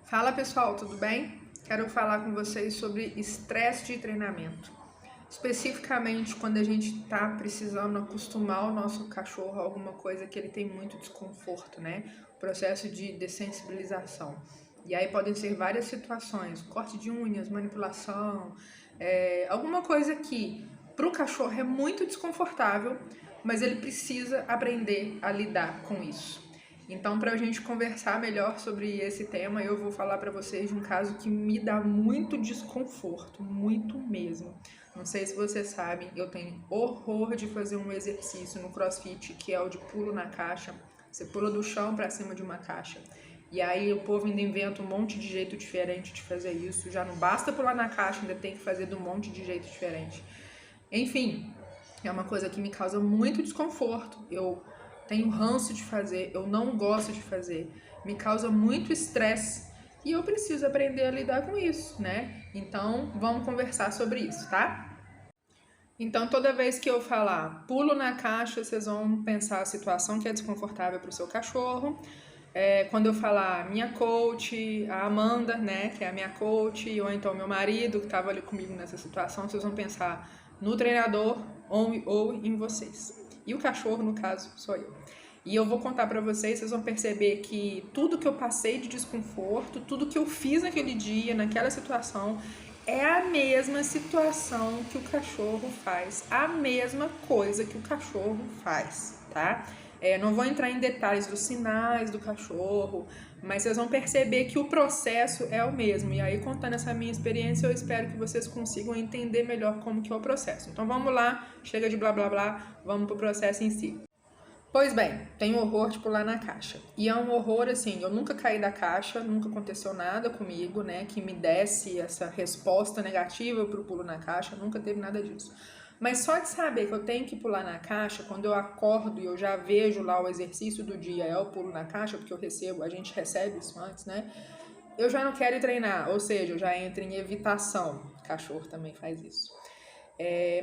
Fala pessoal, tudo bem? Quero falar com vocês sobre estresse de treinamento. Especificamente quando a gente está precisando acostumar o nosso cachorro a alguma coisa que ele tem muito desconforto, né? Processo de dessensibilização. E aí podem ser várias situações, corte de unhas, manipulação, alguma coisa que para o cachorro é muito desconfortável, mas ele precisa aprender a lidar com isso. Então, para a gente conversar melhor sobre esse tema, eu vou falar para vocês de um caso que me dá muito desconforto, muito mesmo. Não sei se vocês sabem, eu tenho horror de fazer um exercício no CrossFit, que é o de pulo na caixa. Você pula do chão para cima de uma caixa. E aí o povo ainda inventa um monte de jeito diferente de fazer isso. Já não basta pular na caixa, ainda tem que fazer de um monte de jeito diferente. Enfim, é uma coisa que me causa muito desconforto. Eu tenho ranço de fazer, eu não gosto de fazer, me causa muito estresse e eu preciso aprender a lidar com isso, né? Então, vamos conversar sobre isso, tá? Então, toda vez que eu falar pulo na caixa, vocês vão pensar a situação que é desconfortável para o seu cachorro. Quando eu falar minha coach, a Amanda, né, que é a minha coach, ou então meu marido que estava ali comigo nessa situação, vocês vão pensar no treinador ou em vocês. E o cachorro, no caso, sou eu. E eu vou contar pra vocês, vocês vão perceber que tudo que eu passei de desconforto, tudo que eu fiz naquele dia, naquela situação, é a mesma situação que o cachorro faz, a mesma coisa que o cachorro faz, tá? Não vou entrar em detalhes dos sinais do cachorro, mas vocês vão perceber que o processo é o mesmo. E aí, contando essa minha experiência, eu espero que vocês consigam entender melhor como que é o processo. Então vamos lá, chega de blá blá blá, vamos pro processo em si. Pois bem, tenho horror de pular na caixa. E é um horror, assim, eu nunca caí da caixa, nunca aconteceu nada comigo, né, que me desse essa resposta negativa pro pulo na caixa, nunca teve nada disso. Mas só de saber que eu tenho que pular na caixa, quando eu acordo e eu já vejo lá o exercício do dia, é o pulo na caixa, porque a gente recebe isso antes, né, eu já não quero ir treinar, ou seja, eu já entro em evitação. O cachorro também faz isso.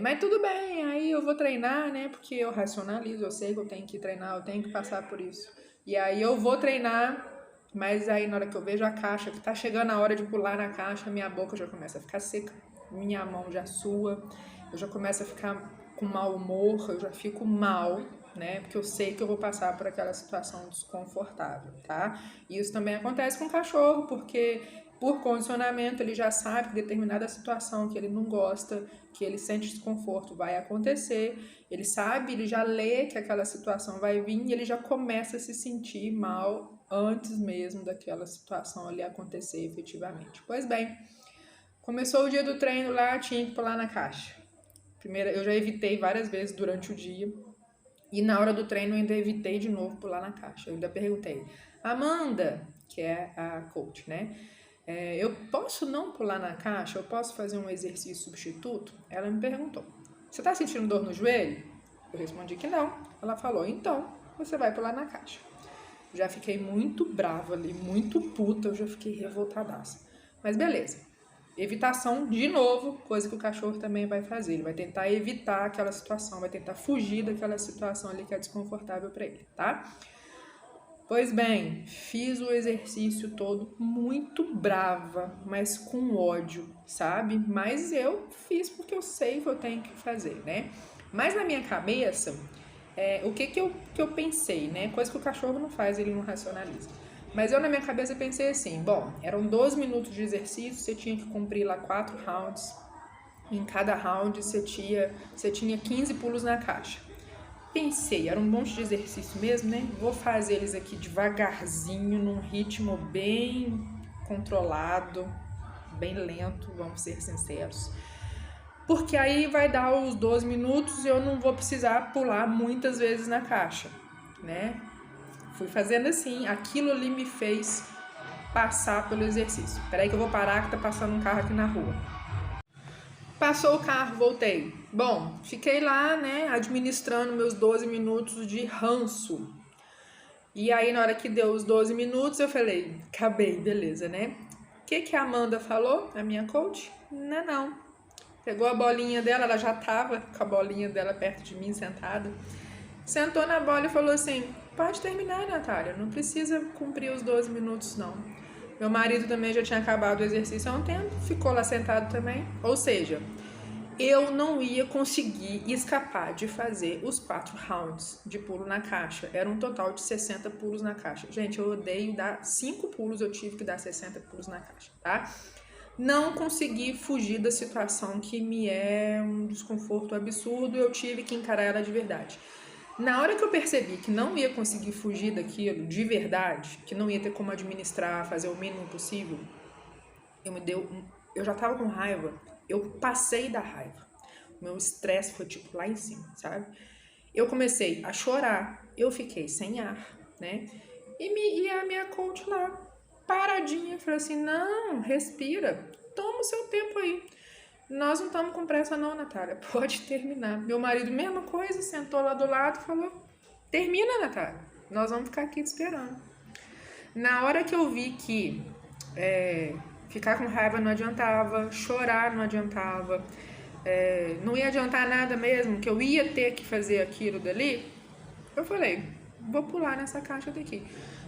Mas tudo bem, aí eu vou treinar, né? Porque eu racionalizo, eu sei que eu tenho que treinar, eu tenho que passar por isso. E aí eu vou treinar, mas aí na hora que eu vejo a caixa, que tá chegando a hora de pular na caixa, minha boca já começa a ficar seca, minha mão já sua, eu já começo a ficar com mau humor, eu já fico mal, né? Porque eu sei que eu vou passar por aquela situação desconfortável, tá? E isso também acontece com o cachorro, porque por condicionamento ele já sabe que determinada situação que ele não gosta, que ele sente desconforto vai acontecer, ele sabe, ele já lê que aquela situação vai vir e ele já começa a se sentir mal antes mesmo daquela situação ali acontecer efetivamente. Pois bem, começou o dia do treino lá, tinha que pular na caixa. Primeiro, eu já evitei várias vezes durante o dia e na hora do treino eu ainda evitei de novo pular na caixa. Eu ainda perguntei, Amanda, que é a coach, né? Eu posso não pular na caixa? Eu posso fazer um exercício substituto? Ela me perguntou, você tá sentindo dor no joelho? Eu respondi que não. Ela falou, então você vai pular na caixa. Já fiquei muito brava ali, muito puta, eu já fiquei revoltadaça. Mas beleza. Evitação, de novo, coisa que o cachorro também vai fazer. Ele vai tentar evitar aquela situação, vai tentar fugir daquela situação ali que é desconfortável para ele, tá? Pois bem, fiz o exercício todo muito brava, mas com ódio, sabe? Mas eu fiz porque eu sei que eu tenho que fazer, né? Mas na minha cabeça, o que eu pensei, né? Coisa que o cachorro não faz, ele não racionaliza. Mas eu na minha cabeça pensei assim, bom, eram 12 minutos de exercício, você tinha que cumprir lá 4 rounds. Em cada round você tinha 15 pulos na caixa. Pensei, era um monte de exercício mesmo, né? Vou fazer eles aqui devagarzinho, num ritmo bem controlado, bem lento, vamos ser sinceros. Porque aí vai dar os 12 minutos e eu não vou precisar pular muitas vezes na caixa, né? Fui fazendo assim, aquilo ali me fez passar pelo exercício. Peraí que eu vou parar que tá passando um carro aqui na rua. Passou o carro, voltei. Bom, fiquei lá, né, administrando meus 12 minutos de ranço. E aí, na hora que deu os 12 minutos, eu falei, acabei, beleza, né? O que a Amanda falou, a minha coach? Não. Pegou a bolinha dela, ela já tava com a bolinha dela perto de mim, sentada. Sentou na bola e falou assim, pode terminar, Natália, não precisa cumprir os 12 minutos, não. Meu marido também já tinha acabado o exercício há um tempo, ficou lá sentado também. Ou seja, eu não ia conseguir escapar de fazer os 4 rounds de pulo na caixa. Era um total de 60 pulos na caixa. Gente, eu odeio dar 5 pulos, eu tive que dar 60 pulos na caixa, tá? Não consegui fugir da situação que me é um desconforto absurdo, eu tive que encarar ela de verdade. Na hora que eu percebi que não ia conseguir fugir daquilo de verdade, que não ia ter como administrar, fazer o mínimo possível, eu já tava com raiva, eu passei da raiva. O meu estresse foi tipo lá em cima, sabe? Eu comecei a chorar, eu fiquei sem ar, né? E a minha coach lá, paradinha, falou assim: não, respira, toma o seu tempo aí. Nós não estamos com pressa não, Natália, pode terminar. Meu marido, mesma coisa, sentou lá do lado e falou: termina, Natália, nós vamos ficar aqui te esperando. Na hora que eu vi que ficar com raiva não adiantava, chorar não adiantava, não ia adiantar nada mesmo, que eu ia ter que fazer aquilo dali, eu falei, vou pular nessa caixa daqui.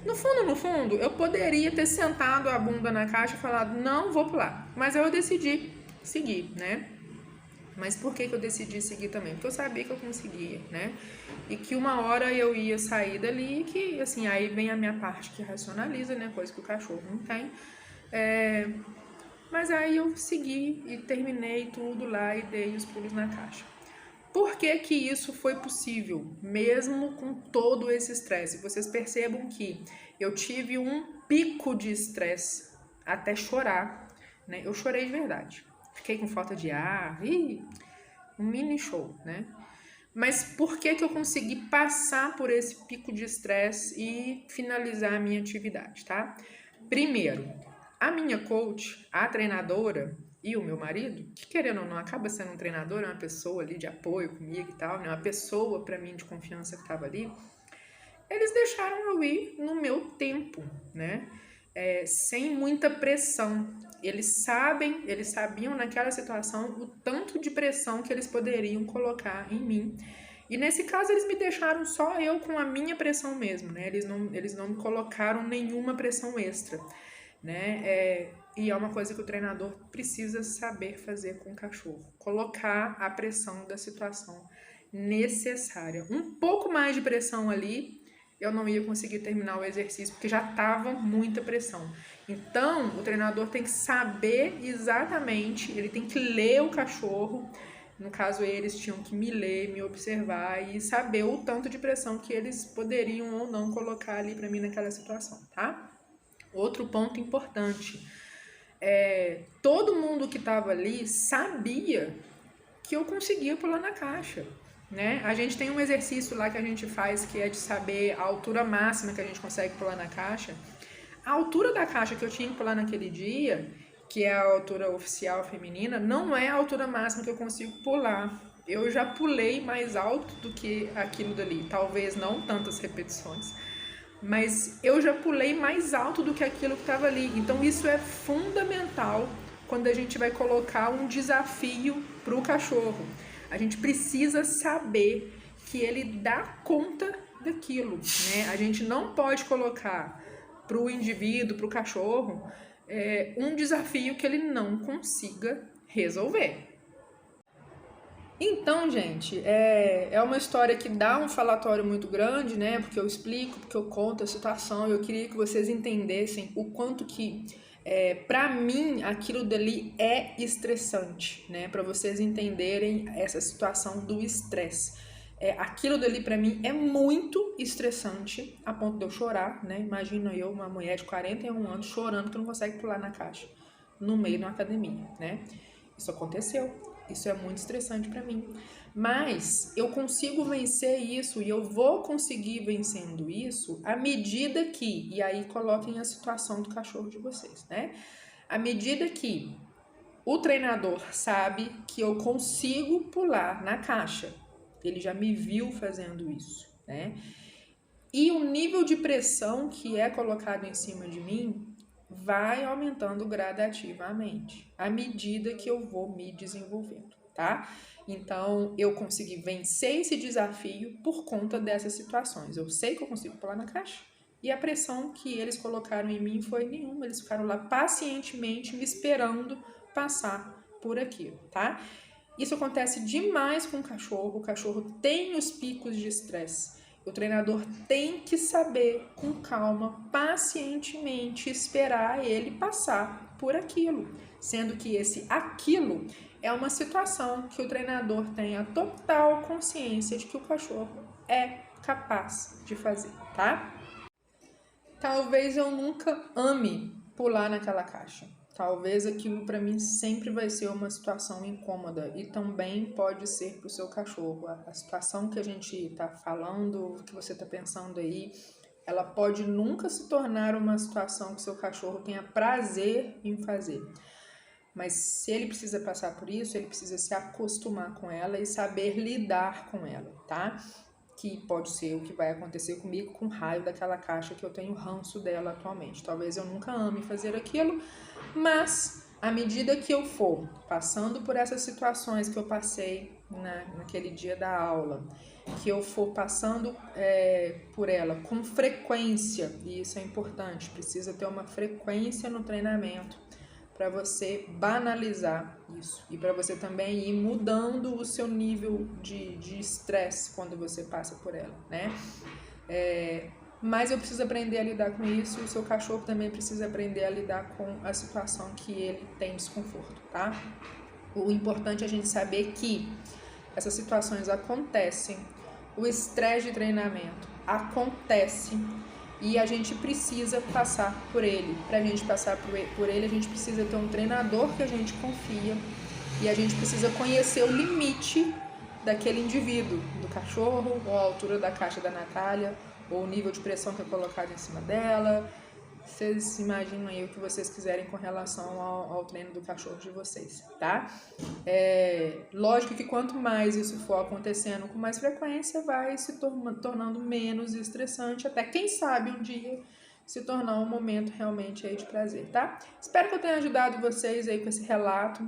No fundo, eu poderia ter sentado a bunda na caixa e falado, não vou pular. Mas eu decidi seguir, né? Mas por que eu decidi seguir também? Porque eu sabia que eu conseguia, né? E que uma hora eu ia sair dali e que, assim, aí vem a minha parte que racionaliza, né? Coisa que o cachorro não tem. Mas aí eu segui e terminei tudo lá e dei os pulos na caixa. Por que que isso foi possível, mesmo com todo esse estresse? Vocês percebam que eu tive um pico de estresse até chorar, né? Eu chorei de verdade. Fiquei com falta de ar, um mini show, né? Mas por que que eu consegui passar por esse pico de estresse e finalizar a minha atividade, tá? Primeiro, a minha coach, a treinadora e o meu marido, que querendo ou não acaba sendo um treinador, é uma pessoa ali de apoio comigo e tal, né? Uma pessoa para mim de confiança que estava ali, eles deixaram eu ir no meu tempo, né? Sem muita pressão. Eles sabiam naquela situação o tanto de pressão que eles poderiam colocar em mim. E nesse caso eles me deixaram só eu com a minha pressão mesmo, né? Eles não me colocaram nenhuma pressão extra, né? E é uma coisa que o treinador precisa saber fazer com o cachorro. Colocar a pressão da situação necessária. Um pouco mais de pressão ali, eu não ia conseguir terminar o exercício, porque já estava muita pressão. Então, o treinador tem que saber exatamente, ele tem que ler o cachorro. No caso, eles tinham que me ler, me observar e saber o tanto de pressão que eles poderiam ou não colocar ali para mim naquela situação, tá? Outro ponto importante, todo mundo que estava ali sabia que eu conseguia pular na caixa, né? A gente tem um exercício lá que a gente faz que é de saber a altura máxima que a gente consegue pular na caixa. A altura da caixa que eu tinha que pular naquele dia, que é a altura oficial feminina, não é a altura máxima que eu consigo pular. Eu já pulei mais alto do que aquilo dali, talvez não tantas repetições, mas eu já pulei mais alto do que aquilo que estava ali. Então isso é fundamental quando a gente vai colocar um desafio para o cachorro. A gente precisa saber que ele dá conta daquilo, né? A gente não pode colocar para o indivíduo, para o cachorro, um desafio que ele não consiga resolver. Então, gente, é uma história que dá um falatório muito grande, né? Porque eu explico, porque eu conto a situação. Eu queria que vocês entendessem o quanto que, para mim, aquilo dali é estressante, né? Para vocês entenderem essa situação do estresse. Aquilo dali para mim é muito estressante, a ponto de eu chorar, né? Imagina eu, uma mulher de 41 anos, chorando que não consegue pular na caixa, no meio de uma academia, né? Isso aconteceu. Isso é muito estressante para mim. Mas eu consigo vencer isso e eu vou conseguir vencendo isso à medida que, e aí coloquem a situação do cachorro de vocês, né? À medida que o treinador sabe que eu consigo pular na caixa, ele já me viu fazendo isso, né? E o nível de pressão que é colocado em cima de mim vai aumentando gradativamente, à medida que eu vou me desenvolvendo, tá? Então, eu consegui vencer esse desafio por conta dessas situações. Eu sei que eu consigo pular na caixa, E a pressão que eles colocaram em mim foi nenhuma, eles ficaram lá pacientemente me esperando passar por aquilo, tá? Isso acontece demais com o cachorro tem os picos de estresse. O treinador tem que saber, com calma, pacientemente, esperar ele passar por aquilo. Sendo que esse aquilo é uma situação que o treinador tem a total consciência de que o cachorro é capaz de fazer, tá? Talvez eu nunca ame pular naquela caixa. Talvez aquilo para mim sempre vai ser uma situação incômoda e também pode ser para o seu cachorro. A situação que a gente está falando, que você está pensando aí, ela pode nunca se tornar uma situação que seu cachorro tenha prazer em fazer. Mas se ele precisa passar por isso, ele precisa se acostumar com ela e saber lidar com ela, tá? Que pode ser o que vai acontecer comigo com o raio daquela caixa que eu tenho ranço dela atualmente. Talvez eu nunca ame fazer aquilo, mas à medida que eu for passando por essas situações que eu passei naquele dia da aula, que eu for passando por ela com frequência, e isso é importante, precisa ter uma frequência no treinamento, para você banalizar isso e para você também ir mudando o seu nível de estresse quando você passa por ela, né? Mas eu preciso aprender a lidar com isso e o seu cachorro também precisa aprender a lidar com a situação que ele tem desconforto, tá? O importante é a gente saber que essas situações acontecem, o estresse de treinamento acontece e a gente precisa passar por ele. Para a gente passar por ele, a gente precisa ter um treinador que a gente confia e a gente precisa conhecer o limite daquele indivíduo, do cachorro, ou a altura da caixa da Natália, ou o nível de pressão que é colocado em cima dela. Vocês imaginam aí o que vocês quiserem com relação ao treino do cachorro de vocês, tá? Lógico que quanto mais isso for acontecendo com mais frequência, vai se tornando menos estressante, até quem sabe um dia se tornar um momento realmente aí de prazer, tá? Espero que eu tenha ajudado vocês aí com esse relato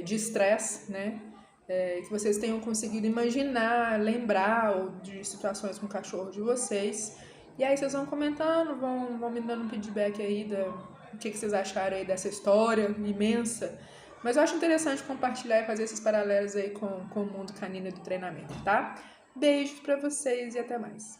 de estresse, né? Que vocês tenham conseguido imaginar, lembrar de situações com o cachorro de vocês. E aí vocês vão comentando, vão me dando um feedback aí do que vocês acharam aí dessa história imensa. Mas eu acho interessante compartilhar e fazer esses paralelos aí com o mundo canino do treinamento, tá? Beijos pra vocês e até mais.